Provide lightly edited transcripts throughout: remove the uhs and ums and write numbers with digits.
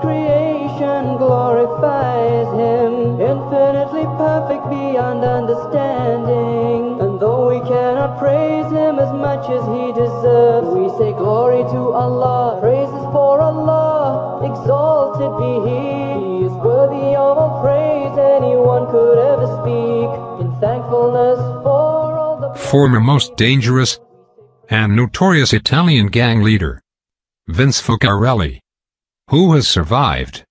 creation glorifies him, infinitely perfect beyond understanding. And though we cannot praise him as much as he deserves, we say glory to Allah, praises for Allah, exalted be he. He is worthy of all praise anyone could ever speak, in thankfulness for all the Former most dangerous and notorious Italian gang leader, Vince Focarelli, who has survived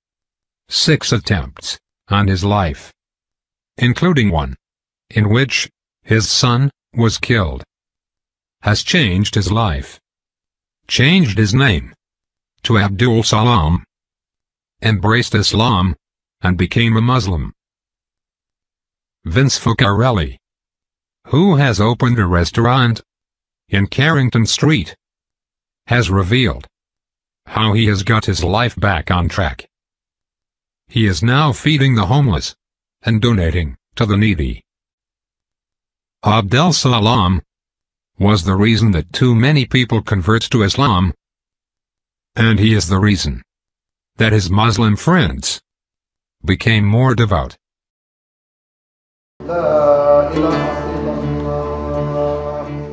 6 attempts on his life, including one in which his son was killed, has changed his life, changed his name to Abdul Salam, embraced Islam, and became a Muslim. Vince Focarelli, who has opened a restaurant in Carrington Street, has revealed how he has got his life back on track. He is now feeding the homeless and donating to the needy. Abdel Salam was the reason that too many people convert to Islam, and he is the reason that his Muslim friends became more devout.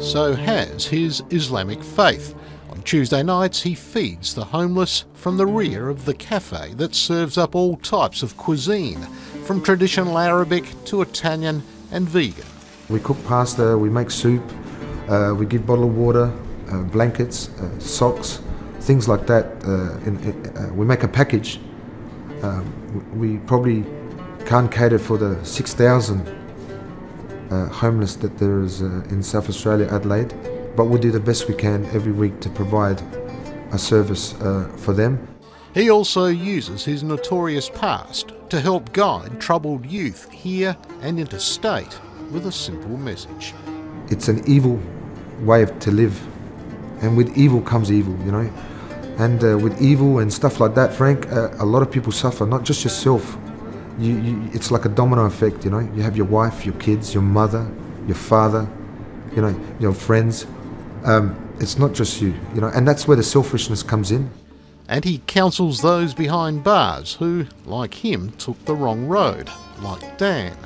So has his Islamic faith. On Tuesday nights he feeds the homeless from the rear of the cafe that serves up all types of cuisine, from traditional Arabic to Italian and vegan. We cook pasta, we make soup, we give bottled water, blankets, socks, things like that. We make a package. We probably can't cater for the 6,000 homeless that there is in South Australia, Adelaide, but we do the best we can every week to provide a service for them. He also uses his notorious past to help guide troubled youth here and interstate with a simple message. It's an evil way to live, and with evil comes evil, you know. And with evil and stuff like that, Frank, a lot of people suffer, not just yourself. It's like a domino effect, you know. You have your wife, your kids, your mother, your father, you know, your friends. It's not just you, you know, and that's where the selfishness comes in. And he counsels those behind bars who, like him, took the wrong road, like Dan.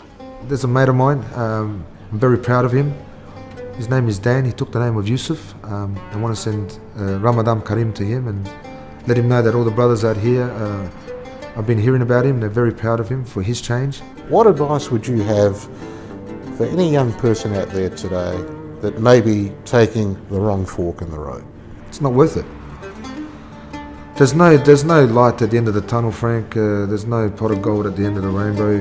There's a mate of mine, I'm very proud of him. His name is Dan. He took the name of Yusuf. I want to send Ramadan Karim to him and let him know that all the brothers out here, I've been hearing about him. They're very proud of him for his change. What advice would you have for any young person out there today that may be taking the wrong fork in the road? It's not worth it. There's no light at the end of the tunnel, Frank. There's no pot of gold at the end of the rainbow.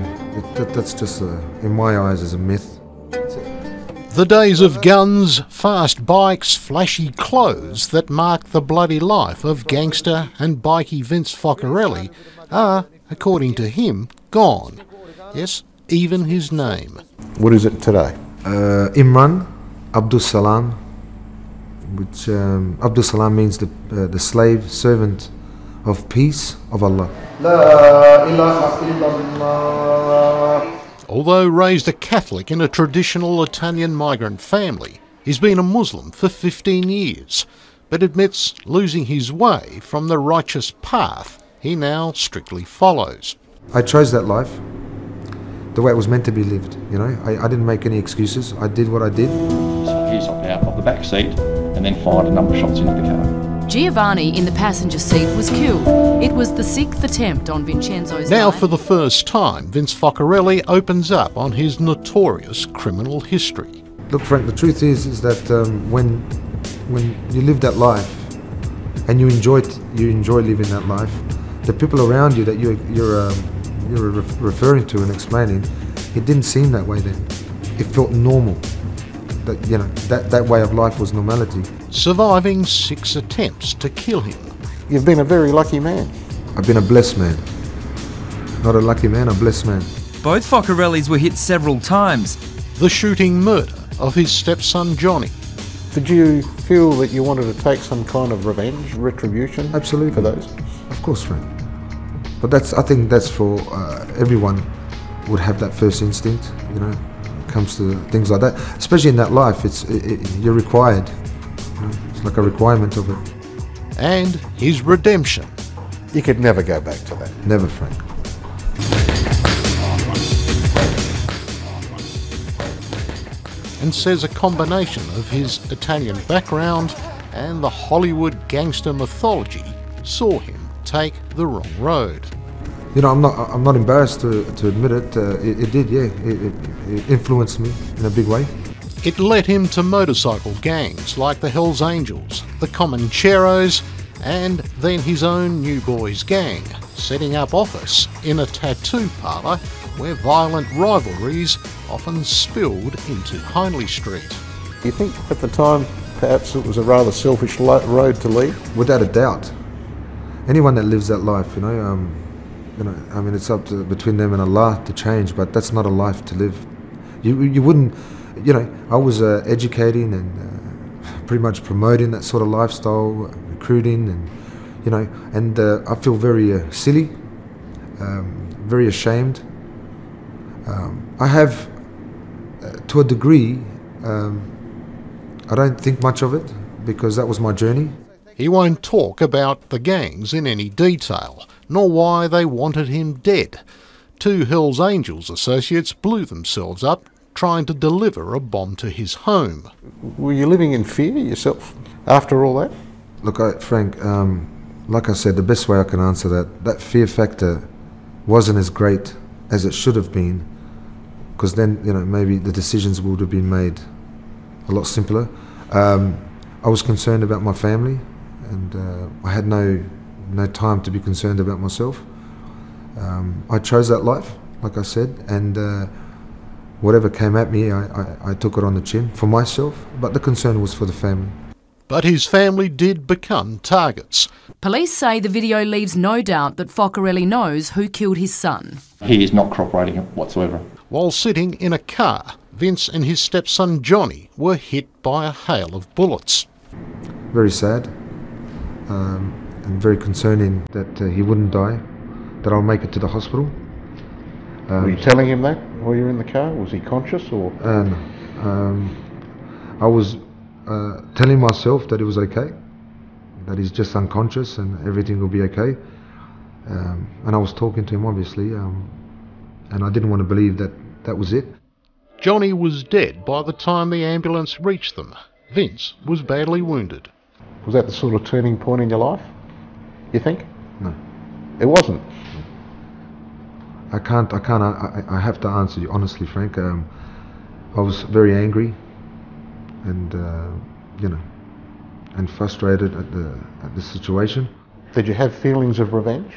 That's just, in my eyes, is a myth. The days of guns, fast bikes, flashy clothes that marked the bloody life of gangster and bikie Vince Focarelli are, according to him, gone. Yes, even his name. What is it today? Imran Abdul Salam, which Abdul Salam means the slave servant of peace of Allah. La ilaha illallah. Although raised a Catholic in a traditional Italian migrant family, he's been a Muslim for 15 years, but admits losing his way from the righteous path he now strictly follows. I chose that life the way it was meant to be lived, you know. I didn't make any excuses. I did what I did. He hopped out of the back seat and then fired a number of shots into the car. Giovanni in the passenger seat was killed. It was the 6th attempt on Vincenzo's Now, life. for the first time, Vince Focarelli opens up on his notorious criminal history. Look, Frank, the truth is that when you live that life and you enjoy living that life, the people around you that you're referring to and explaining, it didn't seem that way then. It felt normal. That, you know, that way of life was normality. Surviving 6 attempts to kill him. You've been a very lucky man. I've been a blessed man. Not a lucky man, a blessed man. Both Focarellis were hit several times. The shooting murder of his stepson Johnny. Did you feel that you wanted to take some kind of revenge, retribution? Absolutely. For those? Of course, Frank. But I think that's for everyone would have that first instinct, you know, when it comes to things like that. Especially in that life, you're required. You know, it's like a requirement of it. And his redemption. You could never go back to that. Never, Frank. And says a combination of his Italian background and the Hollywood gangster mythology saw him take the wrong road. You know, I'm not embarrassed to admit it. It did, yeah. It influenced me in a big way. It led him to motorcycle gangs like the Hells Angels, the Comancheros, and then his own New Boys gang, setting up office in a tattoo parlour where violent rivalries often spilled into Hindley Street. Do you think at the time perhaps it was a rather selfish road to lead? Without a doubt. Anyone that lives that life, I mean, it's up to between them and Allah to change, but that's not a life to live. You wouldn't, I was educating and pretty much promoting that sort of lifestyle, recruiting, and I feel very silly, very ashamed. I have, to a degree, I don't think much of it because that was my journey. He won't talk about the gangs in any detail, nor why they wanted him dead. 2 Hells Angels associates blew themselves up trying to deliver a bomb to his home. Were you living in fear yourself after all that? Look, Frank, like I said, the best way I can answer that fear factor wasn't as great as it should have been, because then, maybe the decisions would have been made a lot simpler. I was concerned about my family, and I had no time to be concerned about myself. I chose that life, like I said, and whatever came at me, I took it on the chin for myself, but the concern was for the family. But his family did become targets. Police say the video leaves no doubt that Focarelli knows who killed his son. He is not cooperating whatsoever. While sitting in a car, Vince and his stepson Johnny were hit by a hail of bullets. Very sad, and very concerning that he wouldn't die, that I'll make it to the hospital. Were you telling him that while you were in the car? Was he conscious or? I was telling myself that it was okay, that he's just unconscious and everything will be okay. And I was talking to him, obviously, and I didn't want to believe that was it. Johnny was dead by the time the ambulance reached them. Vince was badly wounded. Was that the sort of turning point in your life, you think? No. It wasn't? I have to answer you honestly, Frank. I was very angry and, and frustrated at the situation. Did you have feelings of revenge?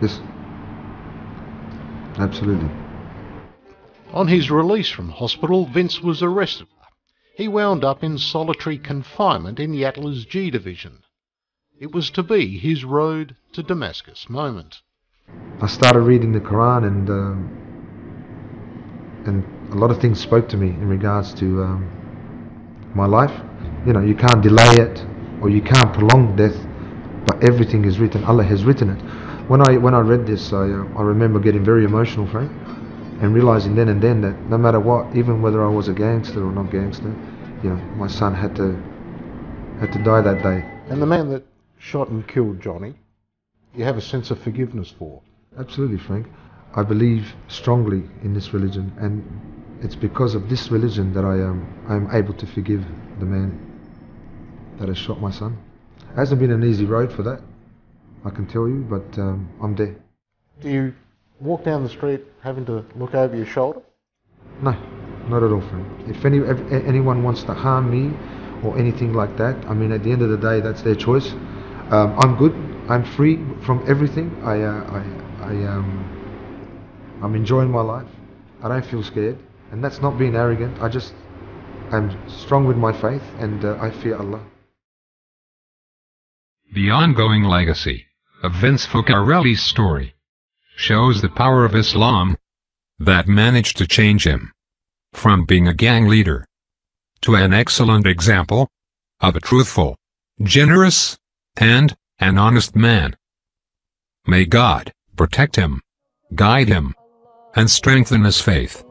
Yes. Absolutely. On his release from hospital, Vince was arrested. He wound up in solitary confinement in Yatla's G Division. It was to be his road to Damascus moment. I started reading the Quran, and a lot of things spoke to me in regards to my life. You can't delay it, or you can't prolong death, but everything is written. Allah has written it. When I read this, I remember getting very emotional, Frank, and realizing then and then that no matter what, even whether I was a gangster or not gangster, my son had to die that day. And the man that shot and killed Johnny, you have a sense of forgiveness for? Absolutely, Frank. I believe strongly in this religion, and it's because of this religion that I am able to forgive the man that has shot my son. It hasn't been an easy road for that, I can tell you, but I'm there. Do you walk down the street having to look over your shoulder? No, not at all, Frank. If anyone wants to harm me or anything like that, I mean, at the end of the day, that's their choice. I'm good. I'm free from everything. I'm enjoying my life. I don't feel scared, and that's not being arrogant. I'm strong with my faith, and I fear Allah. The ongoing legacy of Vince Focarelli's story shows the power of Islam that managed to change him from being a gang leader to an excellent example of a truthful, generous, and an honest man. May God protect him, guide him, and strengthen his faith.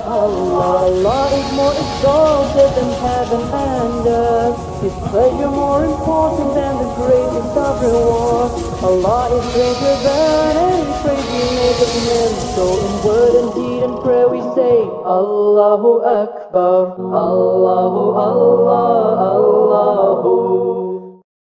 Allah is more exalted than heaven and earth. His pleasure more important than the raging sovereign war. Allah is greater than any praise we make of men. So in word and deed and prayer we say, Allahu Akbar, Allahu Allah.